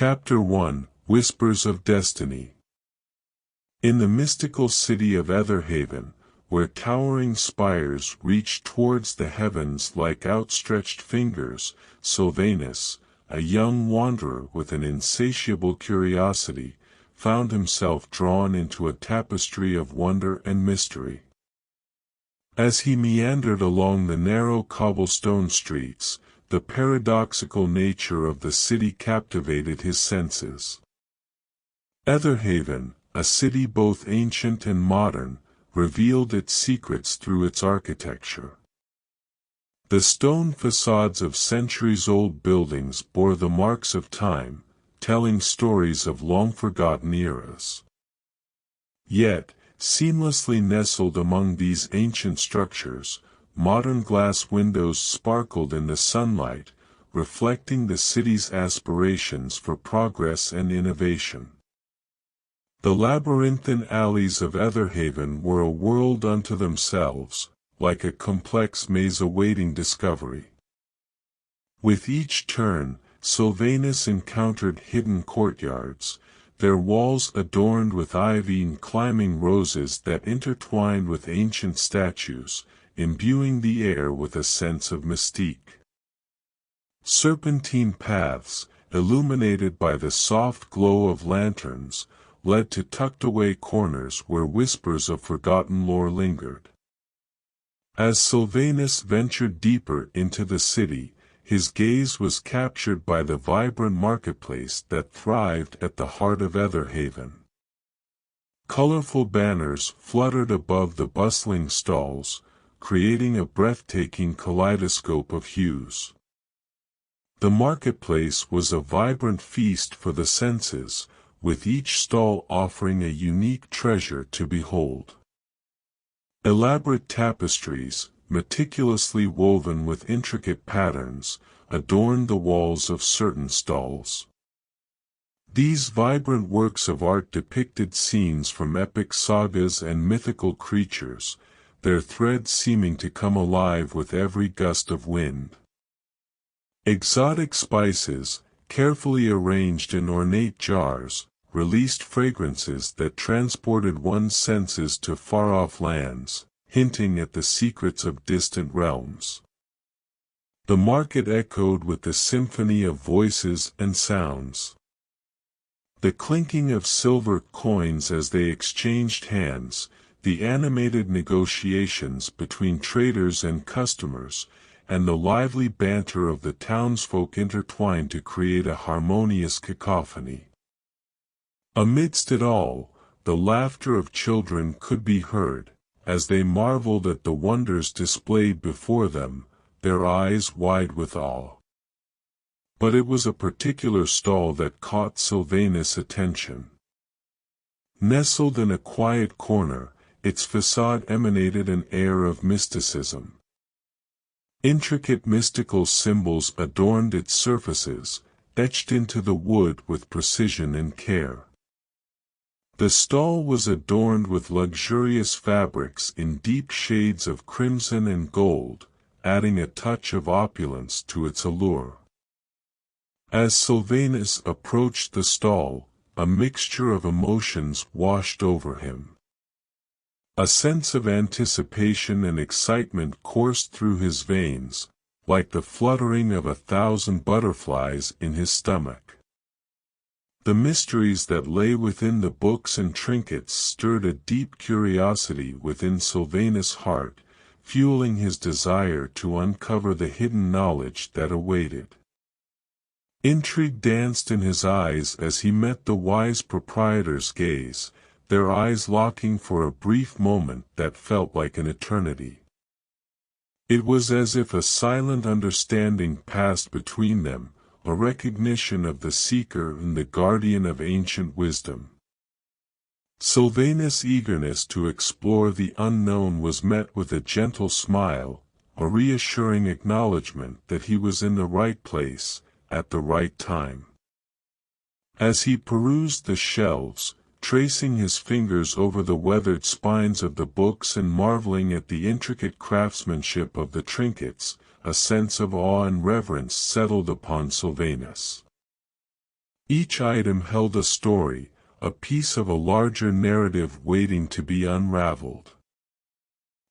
Chapter 1, Whispers of Destiny. In the mystical city of Aetherhaven, where towering spires reach towards the heavens like outstretched fingers, Sylvanus, a young wanderer with an insatiable curiosity, found himself drawn into a tapestry of wonder and mystery. As he meandered along the narrow cobblestone streets, the paradoxical nature of the city captivated his senses. Aetherhaven, a city both ancient and modern, revealed its secrets through its architecture. The stone facades of centuries-old buildings bore the marks of time, telling stories of long-forgotten eras. Yet, seamlessly nestled among these ancient structures, modern glass windows sparkled in the sunlight, reflecting the city's aspirations for progress and innovation. The labyrinthine alleys of Aetherhaven were a world unto themselves, like a complex maze awaiting discovery. With each turn, Sylvanus encountered hidden courtyards, their walls adorned with ivy and climbing roses that intertwined with ancient statues, imbuing the air with a sense of mystique. Serpentine paths, illuminated by the soft glow of lanterns, led to tucked-away corners where whispers of forgotten lore lingered. As Sylvanus ventured deeper into the city, his gaze was captured by the vibrant marketplace that thrived at the heart of Aetherhaven. Colorful banners fluttered above the bustling stalls, creating a breathtaking kaleidoscope of hues. The marketplace was a vibrant feast for the senses, with each stall offering a unique treasure to behold. Elaborate tapestries, meticulously woven with intricate patterns, adorned the walls of certain stalls. These vibrant works of art depicted scenes from epic sagas and mythical creatures, their threads seeming to come alive with every gust of wind. Exotic spices, carefully arranged in ornate jars, released fragrances that transported one's senses to far-off lands, hinting at the secrets of distant realms. The market echoed with the symphony of voices and sounds. The clinking of silver coins as they exchanged hands, the animated negotiations between traders and customers, and the lively banter of the townsfolk intertwined to create a harmonious cacophony. Amidst it all, the laughter of children could be heard, as they marveled at the wonders displayed before them, their eyes wide with awe. But it was a particular stall that caught Sylvanus' attention. Nestled in a quiet corner, its facade emanated an air of mysticism. Intricate mystical symbols adorned its surfaces, etched into the wood with precision and care. The stall was adorned with luxurious fabrics in deep shades of crimson and gold, adding a touch of opulence to its allure. As Sylvanus approached the stall, a mixture of emotions washed over him. A sense of anticipation and excitement coursed through his veins, like the fluttering of 1,000 butterflies in his stomach. The mysteries that lay within the books and trinkets stirred a deep curiosity within Sylvanus' heart, fueling his desire to uncover the hidden knowledge that awaited. Intrigue danced in his eyes as he met the wise proprietor's gaze, their eyes locking for a brief moment that felt like an eternity. It was as if a silent understanding passed between them, a recognition of the seeker and the guardian of ancient wisdom. Sylvanus' eagerness to explore the unknown was met with a gentle smile, a reassuring acknowledgement that he was in the right place, at the right time. As he perused the shelves, tracing his fingers over the weathered spines of the books and marveling at the intricate craftsmanship of the trinkets, a sense of awe and reverence settled upon Sylvanus. Each item held a story, a piece of a larger narrative waiting to be unraveled.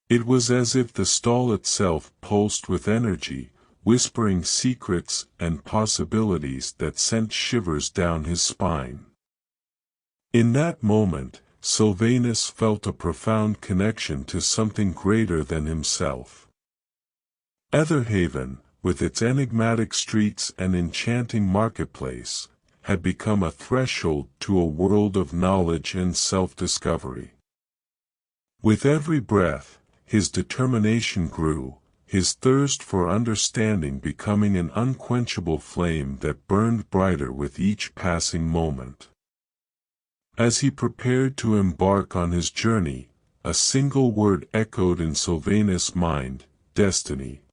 It was as if the stall itself pulsed with energy, whispering secrets and possibilities that sent shivers down his spine. In that moment, Sylvanus felt a profound connection to something greater than himself. Aetherhaven, with its enigmatic streets and enchanting marketplace, had become a threshold to a world of knowledge and self-discovery. With every breath, his determination grew, his thirst for understanding becoming an unquenchable flame that burned brighter with each passing moment. As he prepared to embark on his journey, a single word echoed in Sylvanus' mind: destiny.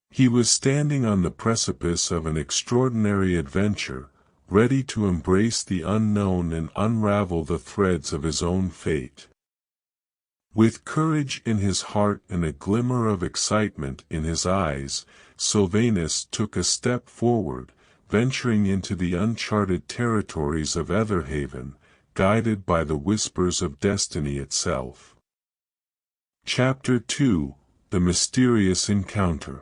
He was standing on the precipice of an extraordinary adventure, ready to embrace the unknown and unravel the threads of his own fate. With courage in his heart and a glimmer of excitement in his eyes, Sylvanus took a step forward, venturing into the uncharted territories of Aetherhaven, guided by the whispers of destiny itself. Chapter 2: The Mysterious Encounter.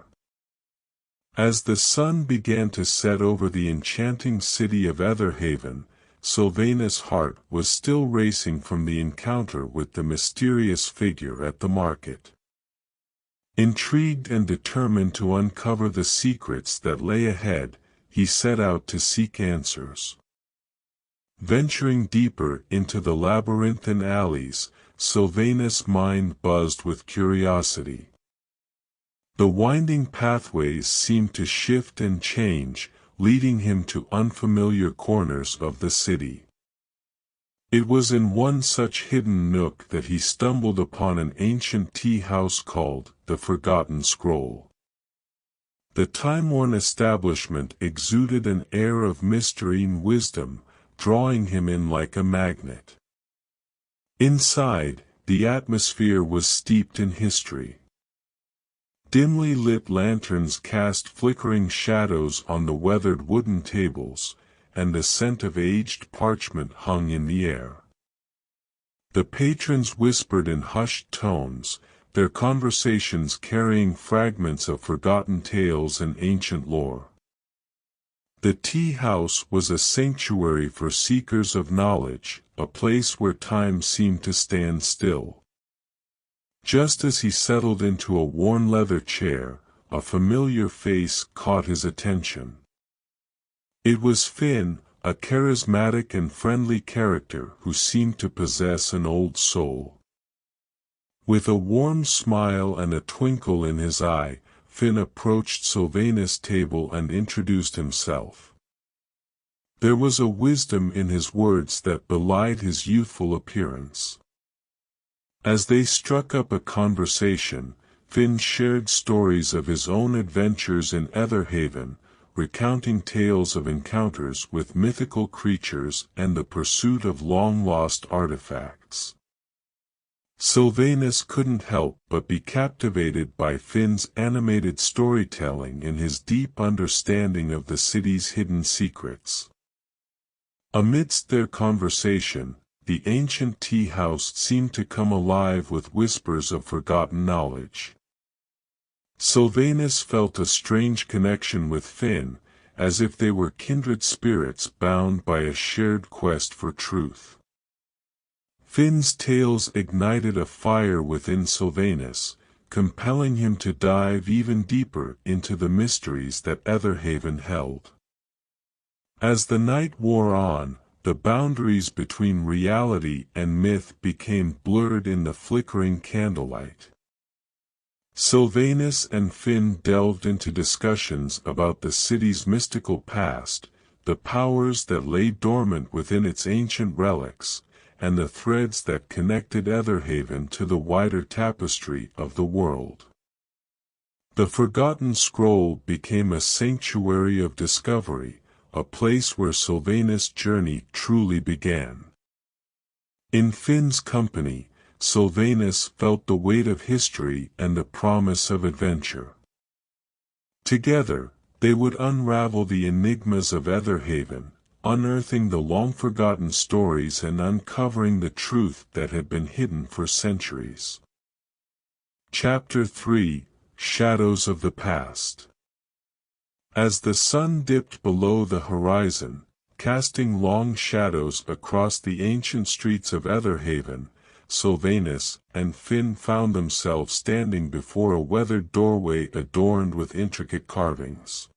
As the sun began to set over the enchanting city of Aetherhaven, Sylvanus' heart was still racing from the encounter with the mysterious figure at the market. Intrigued and determined to uncover the secrets that lay ahead, he set out to seek answers. Venturing deeper into the labyrinthine alleys, Sylvanus' mind buzzed with curiosity. The winding pathways seemed to shift and change, leading him to unfamiliar corners of the city. It was in one such hidden nook that he stumbled upon an ancient tea house called the Forgotten Scroll. The time-worn establishment exuded an air of mystery and wisdom, drawing him in like a magnet. Inside, the atmosphere was steeped in history. Dimly lit lanterns cast flickering shadows on the weathered wooden tables, and the scent of aged parchment hung in the air. The patrons whispered in hushed tones, their conversations carrying fragments of forgotten tales and ancient lore. The tea house was a sanctuary for seekers of knowledge, a place where time seemed to stand still. Just as he settled into a worn leather chair, a familiar face caught his attention. It was Finn, a charismatic and friendly character who seemed to possess an old soul. With a warm smile and a twinkle in his eye, Finn approached Sylvanus' table and introduced himself. There was a wisdom in his words that belied his youthful appearance. As they struck up a conversation, Finn shared stories of his own adventures in Aetherhaven, recounting tales of encounters with mythical creatures and the pursuit of long-lost artifacts. Sylvanus couldn't help but be captivated by Finn's animated storytelling and his deep understanding of the city's hidden secrets. Amidst their conversation, the ancient tea house seemed to come alive with whispers of forgotten knowledge. Sylvanus felt a strange connection with Finn, as if they were kindred spirits bound by a shared quest for truth. Finn's tales ignited a fire within Sylvanus, compelling him to dive even deeper into the mysteries that Aetherhaven held. As the night wore on, the boundaries between reality and myth became blurred in the flickering candlelight. Sylvanus and Finn delved into discussions about the city's mystical past, the powers that lay dormant within its ancient relics, and the threads that connected Aetherhaven to the wider tapestry of the world. The Forgotten Scroll became a sanctuary of discovery, a place where Sylvanus' journey truly began. In Finn's company, Sylvanus felt the weight of history and the promise of adventure. Together, they would unravel the enigmas of Aetherhaven, unearthing the long-forgotten stories and uncovering the truth that had been hidden for centuries. Chapter 3: Shadows of the Past. As the sun dipped below the horizon, casting long shadows across the ancient streets of Aetherhaven, Sylvanus and Finn found themselves standing before a weathered doorway adorned with intricate carvings.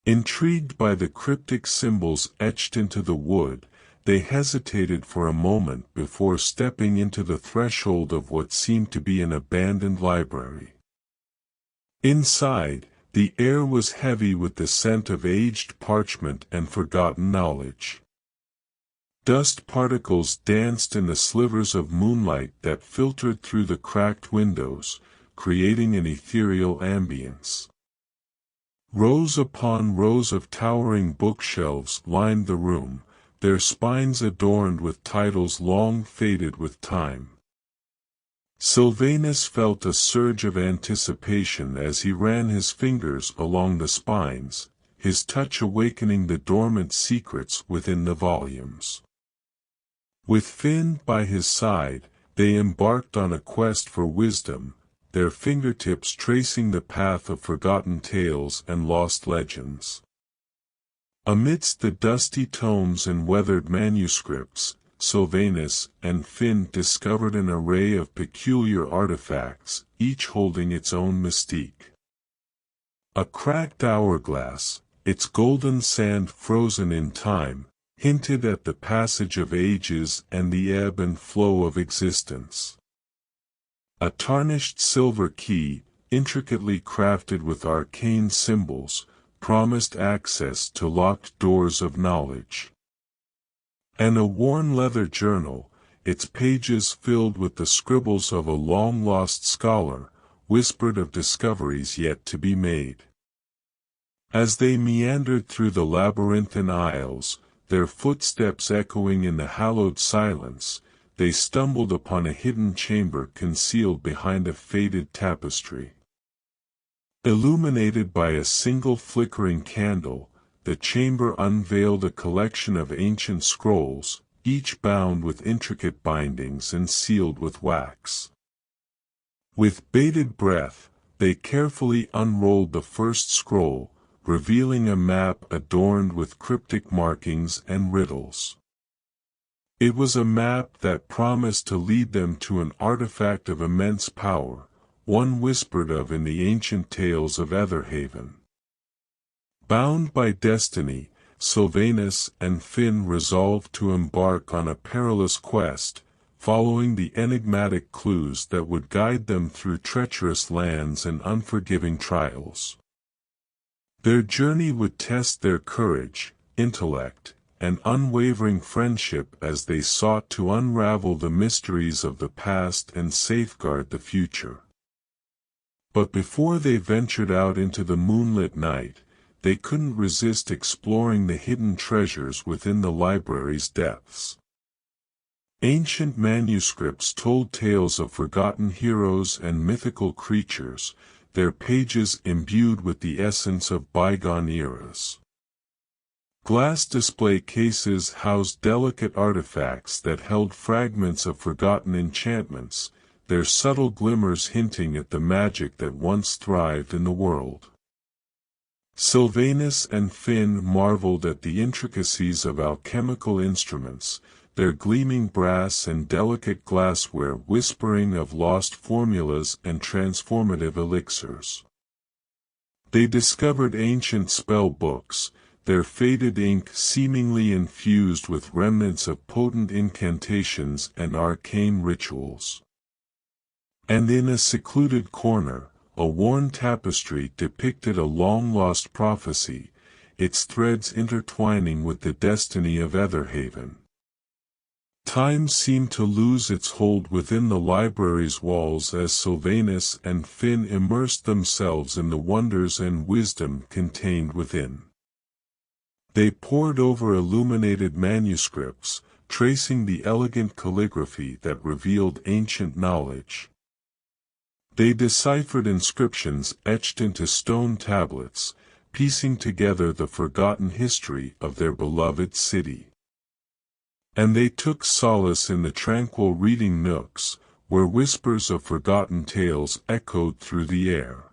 Intrigued by the cryptic symbols etched into the wood, they hesitated for a moment before stepping into the threshold of what seemed to be an abandoned library. Inside, the air was heavy with the scent of aged parchment and forgotten knowledge. Dust particles danced in the slivers of moonlight that filtered through the cracked windows, creating an ethereal ambience. Rows upon rows of towering bookshelves lined the room, their spines adorned with titles long faded with time. Sylvanus felt a surge of anticipation as he ran his fingers along the spines, his touch awakening the dormant secrets within the volumes. With Finn by his side, they embarked on a quest for wisdom, their fingertips tracing the path of forgotten tales and lost legends. Amidst the dusty tomes and weathered manuscripts, Sylvanus and Finn discovered an array of peculiar artifacts, each holding its own mystique. A cracked hourglass, its golden sand frozen in time, hinted at the passage of ages and the ebb and flow of existence. A tarnished silver key, intricately crafted with arcane symbols, promised access to locked doors of knowledge. And a worn leather journal, its pages filled with the scribbles of a long-lost scholar, whispered of discoveries yet to be made. As they meandered through the labyrinthine aisles, their footsteps echoing in the hallowed silence, they stumbled upon a hidden chamber concealed behind a faded tapestry. Illuminated by a single flickering candle, the chamber unveiled a collection of ancient scrolls, each bound with intricate bindings and sealed with wax. With bated breath, they carefully unrolled the first scroll, revealing a map adorned with cryptic markings and riddles. It was a map that promised to lead them to an artifact of immense power, one whispered of in the ancient tales of Aetherhaven. Bound by destiny, Sylvanus and Finn resolved to embark on a perilous quest, following the enigmatic clues that would guide them through treacherous lands and unforgiving trials. Their journey would test their courage, intellect, and unwavering friendship as they sought to unravel the mysteries of the past and safeguard the future. But before they ventured out into the moonlit night, they couldn't resist exploring the hidden treasures within the library's depths. Ancient manuscripts told tales of forgotten heroes and mythical creatures, their pages imbued with the essence of bygone eras. Glass display cases housed delicate artifacts that held fragments of forgotten enchantments, their subtle glimmers hinting at the magic that once thrived in the world. Sylvanus and Finn marveled at the intricacies of alchemical instruments, their gleaming brass and delicate glassware whispering of lost formulas and transformative elixirs. They discovered ancient spell books, their faded ink seemingly infused with remnants of potent incantations and arcane rituals. And in a secluded corner, a worn tapestry depicted a long-lost prophecy, its threads intertwining with the destiny of Aetherhaven. Time seemed to lose its hold within the library's walls as Sylvanus and Finn immersed themselves in the wonders and wisdom contained within. They pored over illuminated manuscripts, tracing the elegant calligraphy that revealed ancient knowledge. They deciphered inscriptions etched into stone tablets, piecing together the forgotten history of their beloved city. And they took solace in the tranquil reading nooks, where whispers of forgotten tales echoed through the air.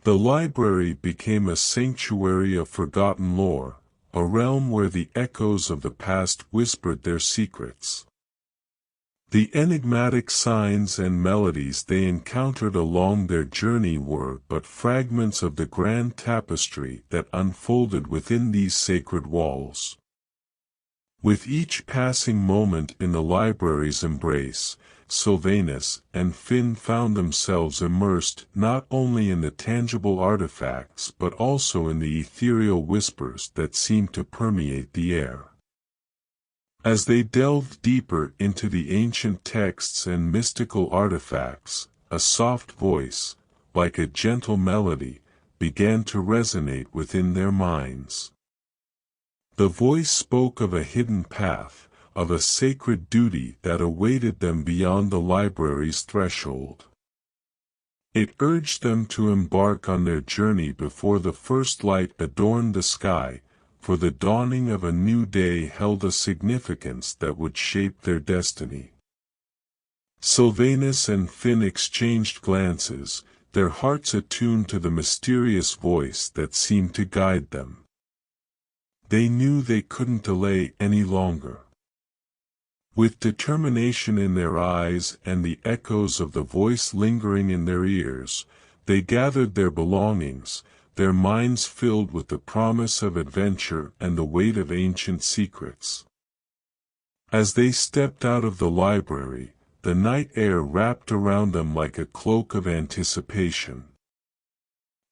The library became a sanctuary of forgotten lore, a realm where the echoes of the past whispered their secrets. The enigmatic signs and melodies they encountered along their journey were but fragments of the grand tapestry that unfolded within these sacred walls. With each passing moment in the library's embrace, Sylvanus and Finn found themselves immersed not only in the tangible artifacts but also in the ethereal whispers that seemed to permeate the air. As they delved deeper into the ancient texts and mystical artifacts, a soft voice, like a gentle melody, began to resonate within their minds. The voice spoke of a hidden path, of a sacred duty that awaited them beyond the library's threshold. It urged them to embark on their journey before the first light adorned the sky, for the dawning of a new day held a significance that would shape their destiny. Sylvanus and Finn exchanged glances, their hearts attuned to the mysterious voice that seemed to guide them. They knew they couldn't delay any longer. With determination in their eyes and the echoes of the voice lingering in their ears, they gathered their belongings, their minds filled with the promise of adventure and the weight of ancient secrets. As they stepped out of the library, the night air wrapped around them like a cloak of anticipation.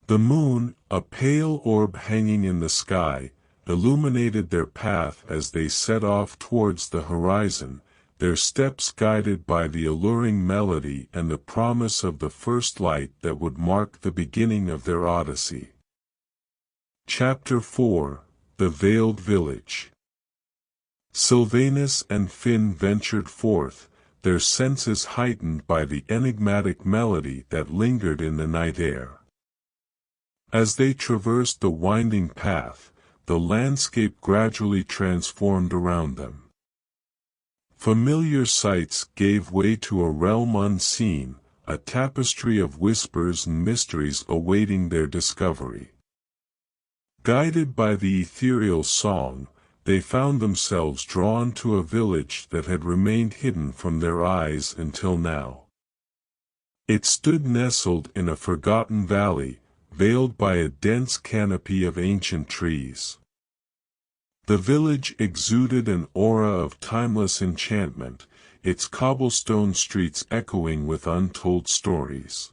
The moon, a pale orb hanging in the sky, illuminated their path as they set off towards the horizon, their steps guided by the alluring melody and the promise of the first light that would mark the beginning of their odyssey. Chapter 4: The Veiled Village. Sylvanus and Finn ventured forth, their senses heightened by the enigmatic melody that lingered in the night air. As they traversed the winding path, the landscape gradually transformed around them. Familiar sights gave way to a realm unseen, a tapestry of whispers and mysteries awaiting their discovery. Guided by the ethereal song, they found themselves drawn to a village that had remained hidden from their eyes until now. It stood nestled in a forgotten valley, veiled by a dense canopy of ancient trees. The village exuded an aura of timeless enchantment, its cobblestone streets echoing with untold stories.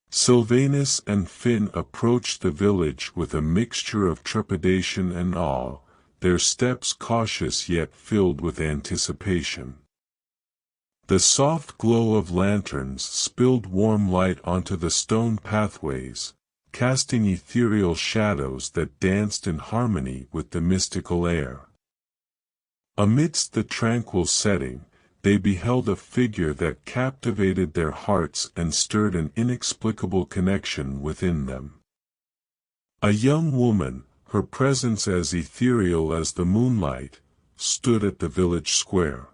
Sylvanus and Finn approached the village with a mixture of trepidation and awe, their steps cautious yet filled with anticipation. The soft glow of lanterns spilled warm light onto the stone pathways, casting ethereal shadows that danced in harmony with the mystical air. Amidst the tranquil setting, they beheld a figure that captivated their hearts and stirred an inexplicable connection within them. A young woman, her presence as ethereal as the moonlight, stood at the village square.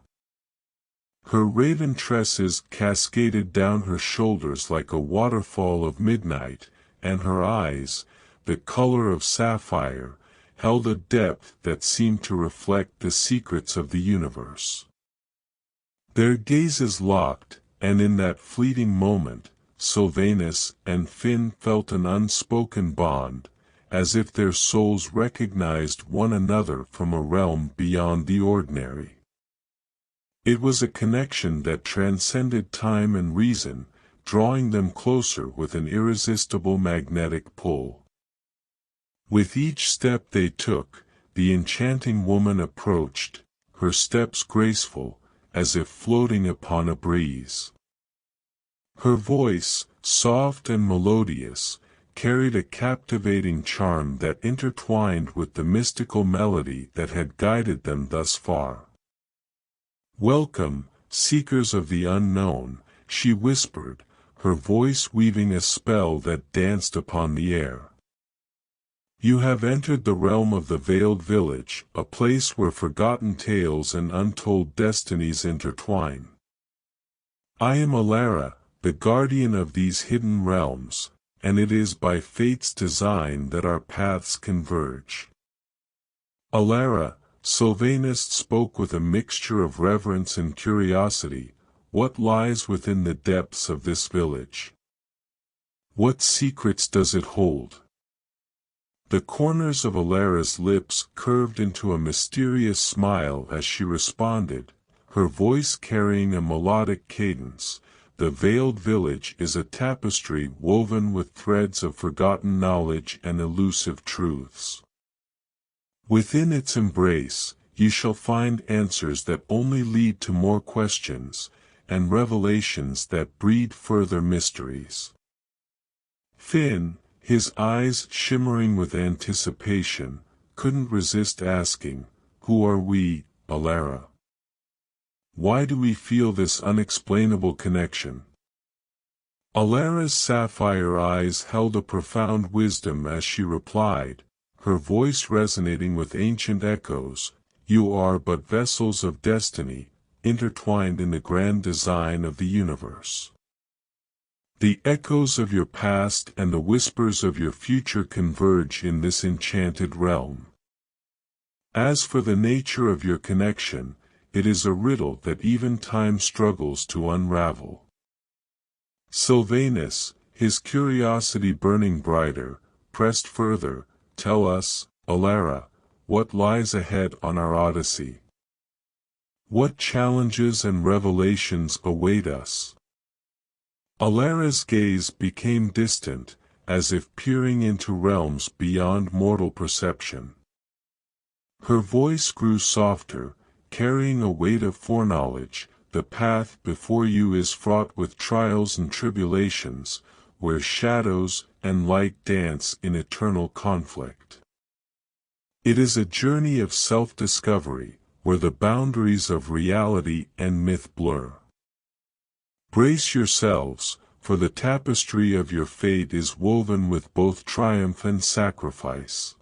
Her raven tresses cascaded down her shoulders like a waterfall of midnight, and her eyes, the color of sapphire, held a depth that seemed to reflect the secrets of the universe. Their gazes locked, and in that fleeting moment, Sylvanus and Finn felt an unspoken bond, as if their souls recognized one another from a realm beyond the ordinary. It was a connection that transcended time and reason, drawing them closer with an irresistible magnetic pull. With each step they took, the enchanting woman approached, her steps graceful, as if floating upon a breeze. Her voice, soft and melodious, carried a captivating charm that intertwined with the mystical melody that had guided them thus far. "Welcome, seekers of the unknown," she whispered, her voice weaving a spell that danced upon the air. You have entered the realm of the Veiled Village, a place where forgotten tales and untold destinies intertwine. I am Alara, the guardian of these hidden realms, and it is by fate's design that our paths converge. Alara, Sylvanus spoke with a mixture of reverence and curiosity. What lies within the depths of this village? What secrets does it hold? The corners of Alara's lips curved into a mysterious smile as she responded, her voice carrying a melodic cadence. The Veiled Village is a tapestry woven with threads of forgotten knowledge and elusive truths. Within its embrace, you shall find answers that only lead to more questions, and revelations that breed further mysteries. Finn, his eyes shimmering with anticipation, couldn't resist asking, "Who are we, Alara? Why do we feel this unexplainable connection?" Alara's sapphire eyes held a profound wisdom as she replied, her voice resonating with ancient echoes, "You are but vessels of destiny, intertwined in the grand design of the universe. The echoes of your past and the whispers of your future converge in this enchanted realm. As for the nature of your connection, it is a riddle that even time struggles to unravel." Sylvanus, his curiosity burning brighter, pressed further, "Tell us, Alara, what lies ahead on our odyssey? What challenges and revelations await us?" Alara's gaze became distant, as if peering into realms beyond mortal perception. Her voice grew softer, carrying a weight of foreknowledge. "The path before you is fraught with trials and tribulations, where shadows and light dance in eternal conflict. It is a journey of self-discovery, where the boundaries of reality and myth blur. Brace yourselves, for the tapestry of your fate is woven with both triumph and sacrifice."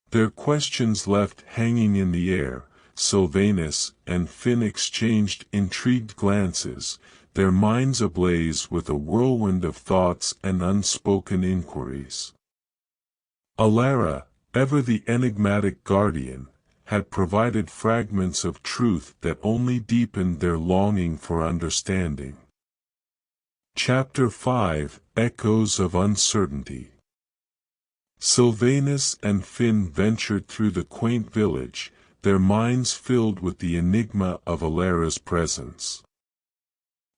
Their questions left hanging in the air, Sylvanus and Finn exchanged intrigued glances, their minds ablaze with a whirlwind of thoughts and unspoken inquiries. Alara, ever the enigmatic guardian, had provided fragments of truth that only deepened their longing for understanding. Chapter 5: Echoes of Uncertainty. Sylvanus and Finn ventured through the quaint village, their minds filled with the enigma of Alara's presence.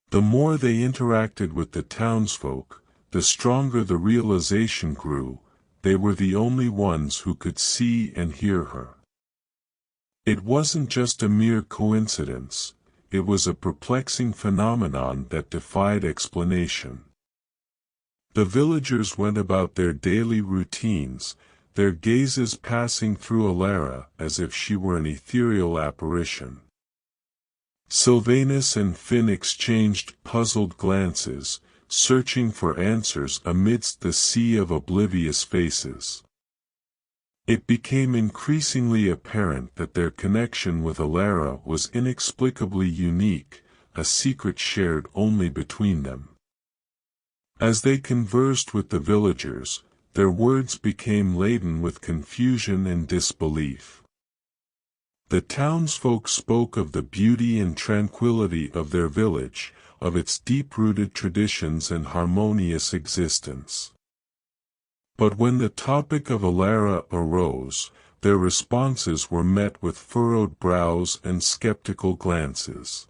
The more they interacted with the townsfolk, the stronger the realization grew, they were the only ones who could see and hear her. It wasn't just a mere coincidence, it was a perplexing phenomenon that defied explanation. The villagers went about their daily routines, their gazes passing through Alara as if she were an ethereal apparition. Sylvanus and Finn exchanged puzzled glances, searching for answers amidst the sea of oblivious faces. It became increasingly apparent that their connection with Alara was inexplicably unique, a secret shared only between them. As they conversed with the villagers, their words became laden with confusion and disbelief. The townsfolk spoke of the beauty and tranquility of their village, of its deep-rooted traditions and harmonious existence. But when the topic of Alara arose, their responses were met with furrowed brows and skeptical glances.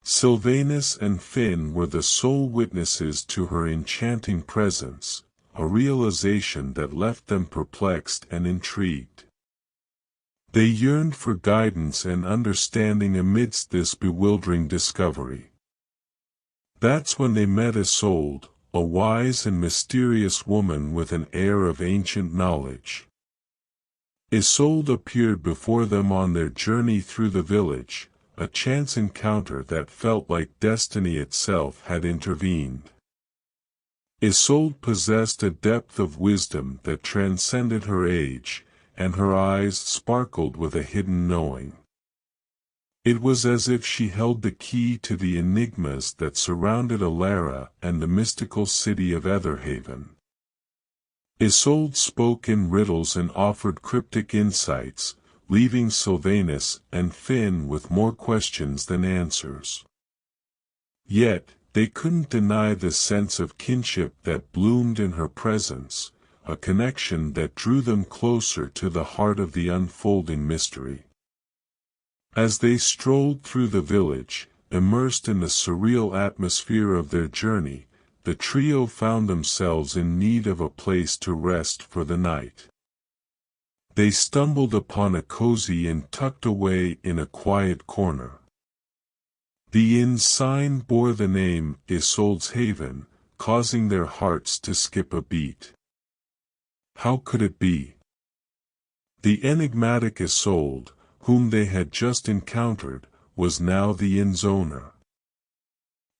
Sylvanus and Finn were the sole witnesses to her enchanting presence, a realization that left them perplexed and intrigued. They yearned for guidance and understanding amidst this bewildering discovery. That's when they met Isolde, a wise and mysterious woman with an air of ancient knowledge. Isolde appeared before them on their journey through the village, a chance encounter that felt like destiny itself had intervened. Isolde possessed a depth of wisdom that transcended her age, and her eyes sparkled with a hidden knowing. It was as if she held the key to the enigmas that surrounded Alara and the mystical city of Aetherhaven. Isolde spoke in riddles and offered cryptic insights, leaving Sylvanus and Finn with more questions than answers. Yet, they couldn't deny the sense of kinship that bloomed in her presence, a connection that drew them closer to the heart of the unfolding mystery. As they strolled through the village, immersed in the surreal atmosphere of their journey, the trio found themselves in need of a place to rest for the night. They stumbled upon a cozy inn tucked away in a quiet corner. The inn's sign bore the name Isolde's Haven, causing their hearts to skip a beat. How could it be? The enigmatic Isolde, whom they had just encountered, was now the inn's owner.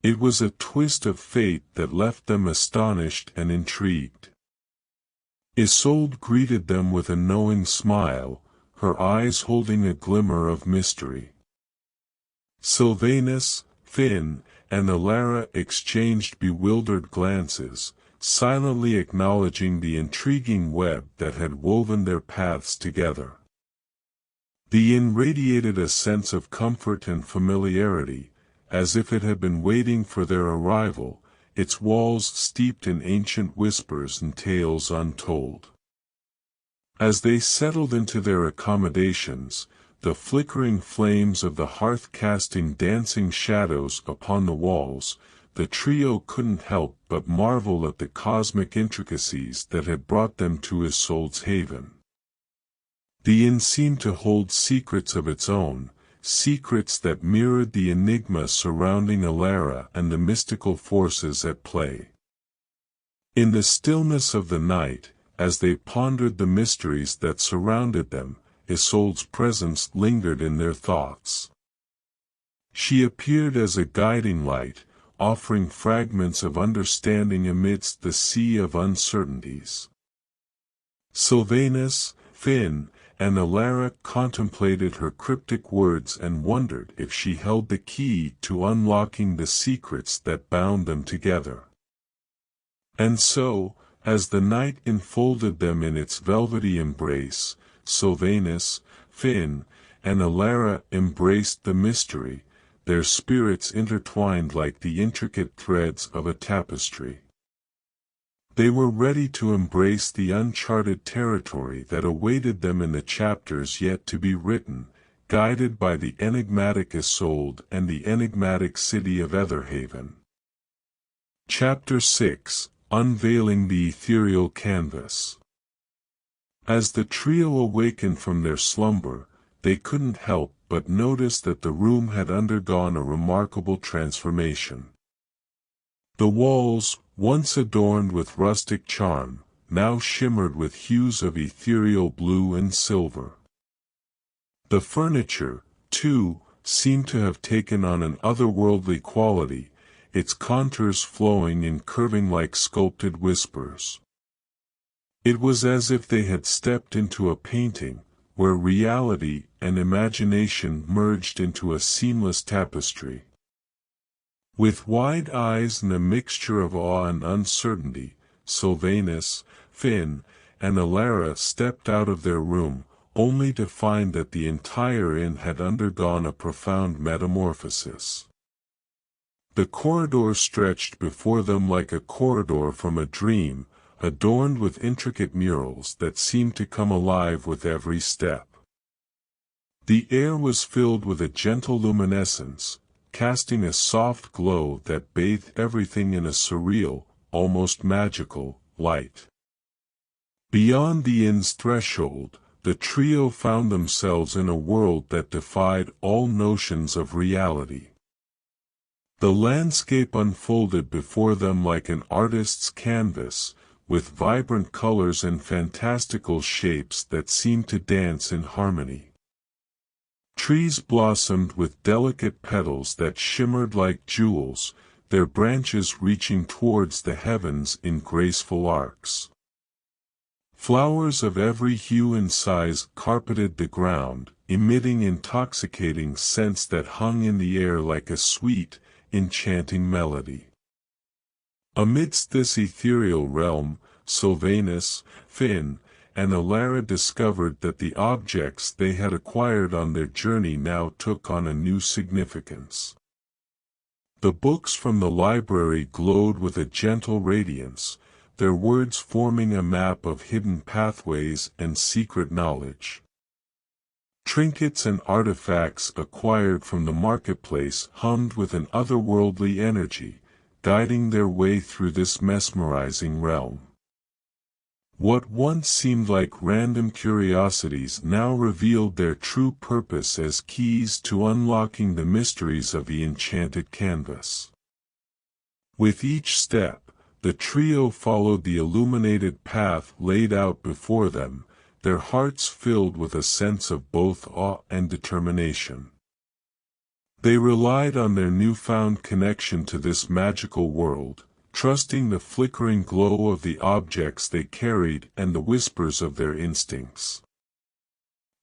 It was a twist of fate that left them astonished and intrigued. Isolde greeted them with a knowing smile, her eyes holding a glimmer of mystery. Sylvanus, Finn, and Alara exchanged bewildered glances, silently acknowledging the intriguing web that had woven their paths together. The inn radiated a sense of comfort and familiarity, as if it had been waiting for their arrival, its walls steeped in ancient whispers and tales untold. As they settled into their accommodations, the flickering flames of the hearth casting dancing shadows upon the walls, the trio couldn't help but marvel at the cosmic intricacies that had brought them to Isolde's Haven. The inn seemed to hold secrets of its own, secrets that mirrored the enigma surrounding Alara and the mystical forces at play. In the stillness of the night, as they pondered the mysteries that surrounded them, Isolde's presence lingered in their thoughts. She appeared as a guiding light, offering fragments of understanding amidst the sea of uncertainties. Sylvanus, Finn, and Alara contemplated her cryptic words and wondered if she held the key to unlocking the secrets that bound them together. And so, as the night enfolded them in its velvety embrace, Sylvanus, Finn, and Alara embraced the mystery, their spirits intertwined like the intricate threads of a tapestry. They were ready to embrace the uncharted territory that awaited them in the chapters yet to be written, guided by the enigmatic Isolde and the enigmatic city of Aetherhaven. Chapter 6: Unveiling the Ethereal Canvas. As the trio awakened from their slumber, they couldn't help but notice that the room had undergone a remarkable transformation. The walls, once adorned with rustic charm, now shimmered with hues of ethereal blue and silver. The furniture, too, seemed to have taken on an otherworldly quality, its contours flowing and curving like sculpted whispers. It was as if they had stepped into a painting, where reality and imagination merged into a seamless tapestry. With wide eyes and a mixture of awe and uncertainty, Sylvanus, Finn, and Alara stepped out of their room, only to find that the entire inn had undergone a profound metamorphosis. The corridor stretched before them like a corridor from a dream, adorned with intricate murals that seemed to come alive with every step. The air was filled with a gentle luminescence, casting a soft glow that bathed everything in a surreal, almost magical, light. Beyond the inn's threshold, the trio found themselves in a world that defied all notions of reality. The landscape unfolded before them like an artist's canvas, with vibrant colors and fantastical shapes that seemed to dance in harmony. Trees blossomed with delicate petals that shimmered like jewels, their branches reaching towards the heavens in graceful arcs. Flowers of every hue and size carpeted the ground, emitting intoxicating scents that hung in the air like a sweet, enchanting melody. Amidst this ethereal realm, Sylvanus, Finn, and Alara discovered that the objects they had acquired on their journey now took on a new significance. The books from the library glowed with a gentle radiance, their words forming a map of hidden pathways and secret knowledge. Trinkets and artifacts acquired from the marketplace hummed with an otherworldly energy, guiding their way through this mesmerizing realm. What once seemed like random curiosities now revealed their true purpose as keys to unlocking the mysteries of the enchanted canvas. With each step, the trio followed the illuminated path laid out before them, their hearts filled with a sense of both awe and determination. They relied on their newfound connection to this magical world, trusting the flickering glow of the objects they carried and the whispers of their instincts.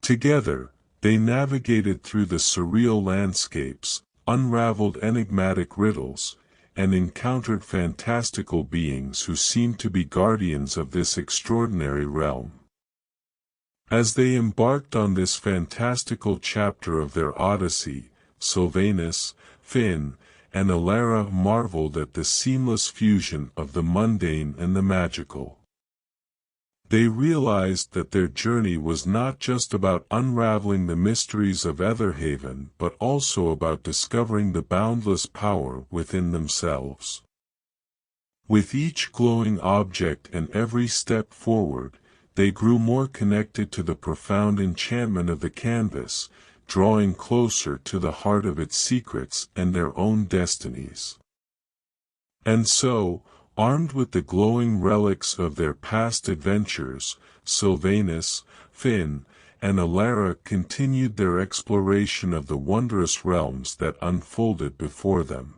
Together, they navigated through the surreal landscapes, unraveled enigmatic riddles, and encountered fantastical beings who seemed to be guardians of this extraordinary realm. As they embarked on this fantastical chapter of their odyssey, Sylvanus, Finn, and Alara marveled at the seamless fusion of the mundane and the magical. They realized that their journey was not just about unraveling the mysteries of Aetherhaven but also about discovering the boundless power within themselves. With each glowing object and every step forward, they grew more connected to the profound enchantment of the canvas, drawing closer to the heart of its secrets and their own destinies. And so, armed with the glowing relics of their past adventures, Sylvanus, Finn, and Alara continued their exploration of the wondrous realms that unfolded before them.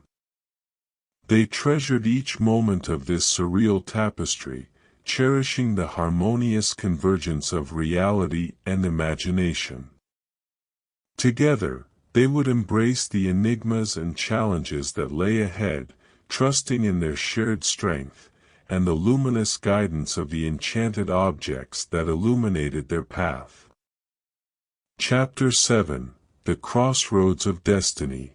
They treasured each moment of this surreal tapestry, cherishing the harmonious convergence of reality and imagination. Together, they would embrace the enigmas and challenges that lay ahead, trusting in their shared strength, and the luminous guidance of the enchanted objects that illuminated their path. Chapter 7: The Crossroads of Destiny.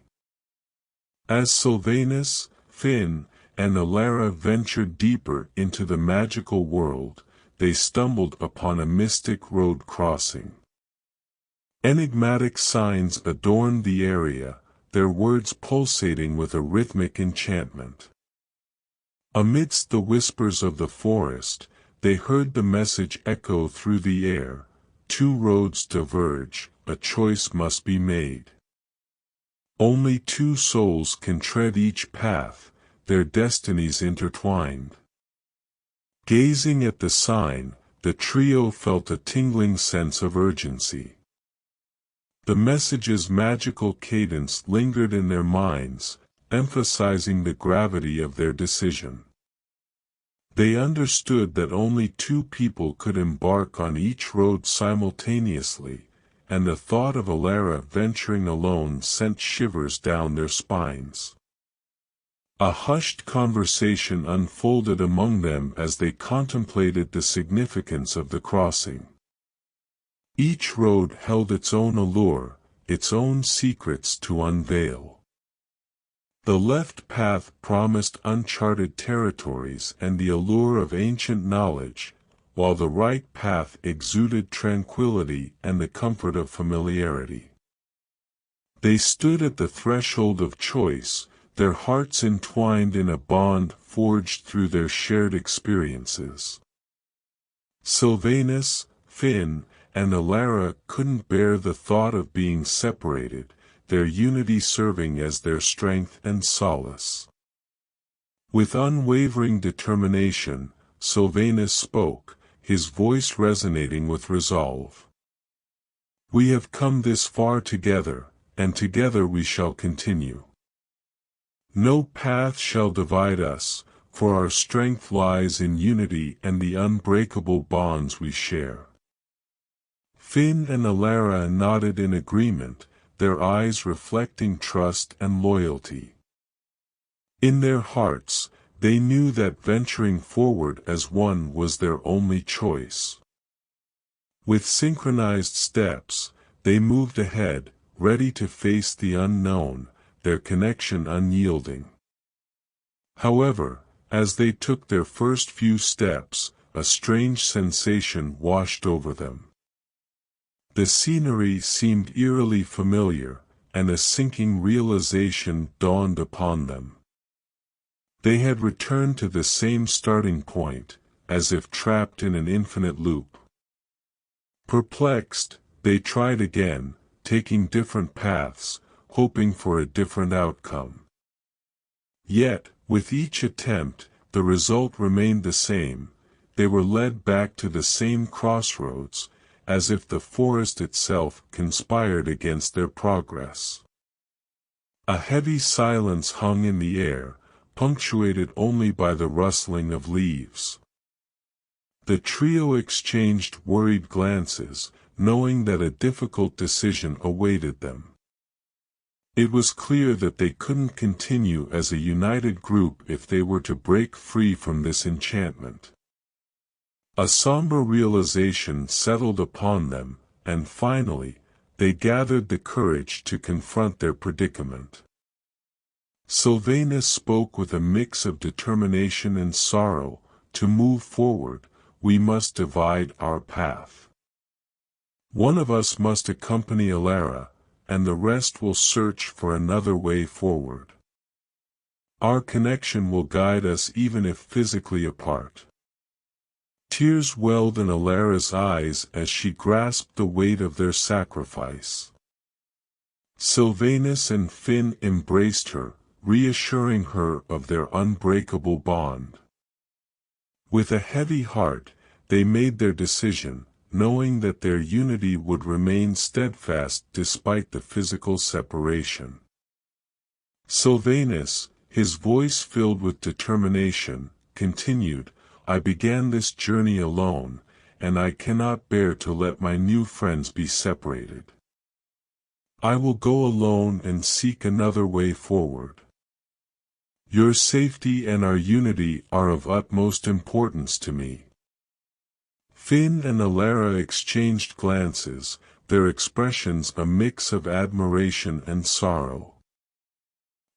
As Sylvanus, Finn, and Alara ventured deeper into the magical world, they stumbled upon a mystic road crossing. Enigmatic signs adorned the area, their words pulsating with a rhythmic enchantment. Amidst the whispers of the forest, they heard the message echo through the air: two roads diverge, a choice must be made. Only two souls can tread each path, their destinies intertwined. Gazing at the sign, the trio felt a tingling sense of urgency. The message's magical cadence lingered in their minds, emphasizing the gravity of their decision. They understood that only two people could embark on each road simultaneously, and the thought of Alara venturing alone sent shivers down their spines. A hushed conversation unfolded among them as they contemplated the significance of the crossing. Each road held its own allure, its own secrets to unveil. The left path promised uncharted territories and the allure of ancient knowledge, while the right path exuded tranquility and the comfort of familiarity. They stood at the threshold of choice, their hearts entwined in a bond forged through their shared experiences. Sylvanus, Finn, and Alara couldn't bear the thought of being separated, their unity serving as their strength and solace. With unwavering determination, Sylvanus spoke, his voice resonating with resolve. "We have come this far together, and together we shall continue." No path shall divide us, for our strength lies in unity and the unbreakable bonds we share. Finn and Alara nodded in agreement, their eyes reflecting trust and loyalty. In their hearts, they knew that venturing forward as one was their only choice. With synchronized steps, they moved ahead, ready to face the unknown, their connection unyielding. However, as they took their first few steps, a strange sensation washed over them. The scenery seemed eerily familiar, and a sinking realization dawned upon them. They had returned to the same starting point, as if trapped in an infinite loop. Perplexed, they tried again, taking different paths, hoping for a different outcome. Yet, with each attempt, the result remained the same. They were led back to the same crossroads, as if the forest itself conspired against their progress. A heavy silence hung in the air, punctuated only by the rustling of leaves. The trio exchanged worried glances, knowing that a difficult decision awaited them. It was clear that they couldn't continue as a united group if they were to break free from this enchantment. A somber realization settled upon them, and finally, they gathered the courage to confront their predicament. Sylvanus spoke with a mix of determination and sorrow. To move forward, we must divide our path. One of us must accompany Alara, and the rest will search for another way forward. Our connection will guide us even if physically apart. Tears welled in Alara's eyes as she grasped the weight of their sacrifice. Sylvanus and Finn embraced her, reassuring her of their unbreakable bond. With a heavy heart, they made their decision, knowing that their unity would remain steadfast despite the physical separation. Sylvanus, his voice filled with determination, continued, "I began this journey alone, and I cannot bear to let my new friends be separated. I will go alone and seek another way forward. Your safety and our unity are of utmost importance to me." Finn and Alara exchanged glances, their expressions a mix of admiration and sorrow.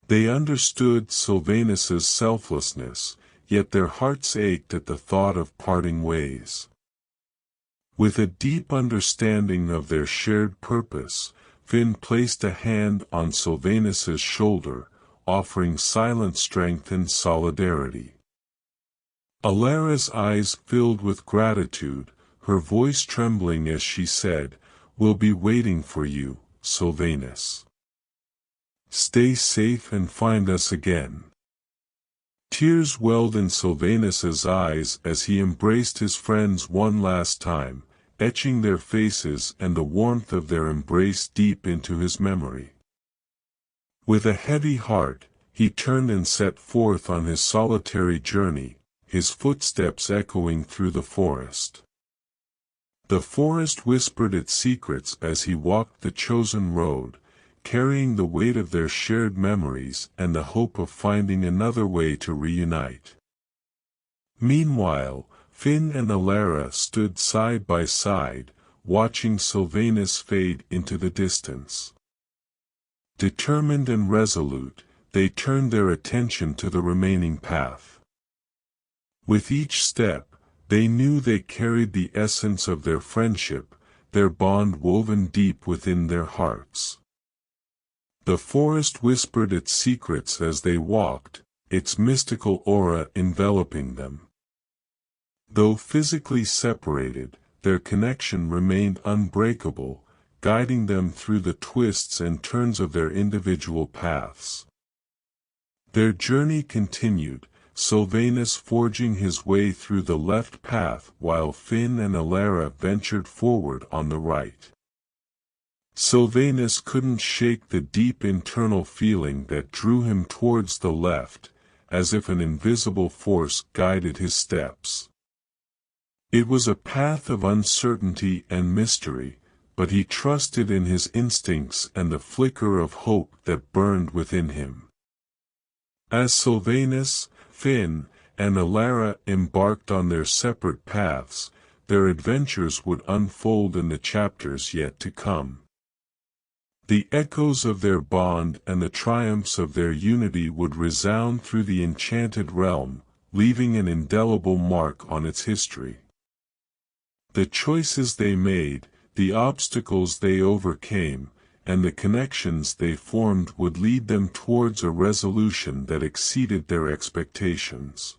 They understood Sylvanus's selflessness, yet their hearts ached at the thought of parting ways. With a deep understanding of their shared purpose, Finn placed a hand on Sylvanus's shoulder, offering silent strength and solidarity. Alara's eyes filled with gratitude, her voice trembling as she said, "We'll be waiting for you, Sylvanus. Stay safe and find us again." Tears welled in Sylvanus's eyes as he embraced his friends one last time, etching their faces and the warmth of their embrace deep into his memory. With a heavy heart, he turned and set forth on his solitary journey, his footsteps echoing through the forest. The forest whispered its secrets as he walked the chosen road, carrying the weight of their shared memories and the hope of finding another way to reunite. Meanwhile, Finn and Alara stood side by side, watching Sylvanus fade into the distance. Determined and resolute, they turned their attention to the remaining path. With each step, they knew they carried the essence of their friendship, their bond woven deep within their hearts. The forest whispered its secrets as they walked, its mystical aura enveloping them. Though physically separated, their connection remained unbreakable, guiding them through the twists and turns of their individual paths. Their journey continued, Sylvanus forging his way through the left path while Finn and Alara ventured forward on the right. Sylvanus couldn't shake the deep internal feeling that drew him towards the left, as if an invisible force guided his steps. It was a path of uncertainty and mystery, but he trusted in his instincts and the flicker of hope that burned within him. As Sylvanus, Finn, and Alara embarked on their separate paths, their adventures would unfold in the chapters yet to come. The echoes of their bond and the triumphs of their unity would resound through the enchanted realm, leaving an indelible mark on its history. The choices they made, the obstacles they overcame, and the connections they formed would lead them towards a resolution that exceeded their expectations.